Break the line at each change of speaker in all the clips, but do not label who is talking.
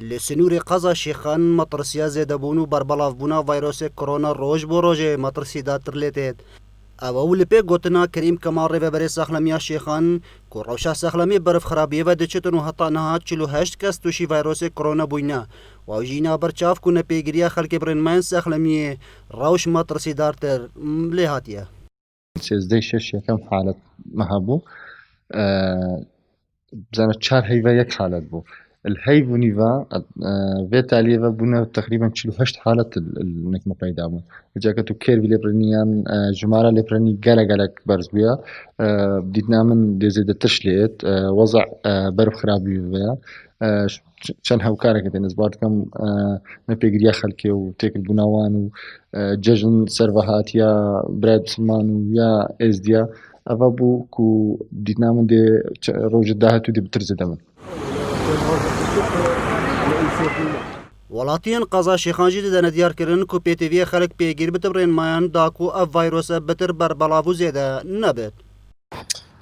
لسنور قزا شیخان مطرسیا زیده بونو بربلاف بونا ویروس کرونا روش بو روژه مطرسی داتر لیتید. اول پی گوتنا کریم کمال ریوبری ساخلمیا شیخان کو روشا ساخلمی برف خرابیه و دچتن و حتی نهات 48 کس توشی ویروس کرونا بوینا و جینا برچاف کنه پیگیریا خلک برن من ساخلمی روش مطرسی دارتر لهاتیه.
سیزده شش یکم حالت مهبو بزنه 4 هیوا یک حالت بو الهيفو نيفا في تاليفا بنا تقريبا 48 حالة النكمة پیدا بون جاكتو كيرفي لبرنيان جمارة لبرني قلق برز بيا بديتنا من ديزيد تشليت وضع برف خرابي بيا شان هاوكارك نزبات كم نبيقريا خلكي وتيكل بناوان وججن سرفهات يا براد سمان ويا ازديا افابو كو بديتنا من دي روج الداهتو دي بترزي من
ولاتین قزا شیخانجی دادن دیار کردن کو پیتوی خلق پیگیر بتبرین مایان داکو اف ویروس بتر بر بلاوو زیده نبید.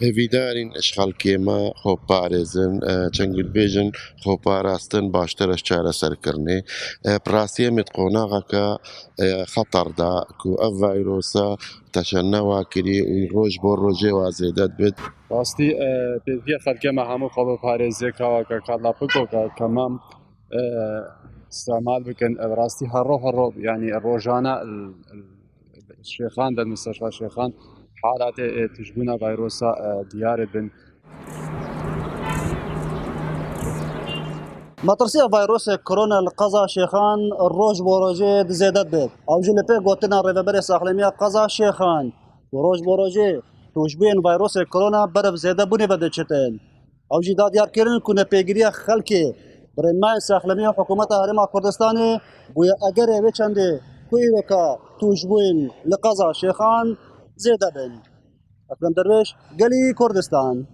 هەویدارین ئەشغەڵکێمە خۆپارێزن چەنگل بێژن خۆپاراستن باشترش چارەسەرکردنێ پڕاستیەمێت قۆناغەکە خەتەردا کو ئەف ڤایرۆسە تەشەنەوا کری و ڕۆژ بۆ ڕۆژێ وازێدەت بێت
ڕاستی پێویە خەڵکێمە هەموو خۆ پارێزیەکەوەکە کاتلاپکۆکە کەمام استعمال بکەن ڕاستی هەڕۆ ینی ڕۆژانە شێخان دەن مستەشفا شێخان حالات تشبونا فيروسا ديار بن
مطرسي فيروس كورونا القزا شيخان الروج بوروجي دزيدت بيت او جي لبي قوتنا ريفبري ساخلميا قزا شيخان وروج بوروجي توجبين فيروس كورونا برف زيده بني بدچتن او جي داد يار كيرن كنا بيگريا خلكي برنما ساخلميا حكومت هرم كردستان بويا اگر وي چنده کوي وكا توجبين لقزا شيخان زيده بن اكرم درويش قلي كردستان.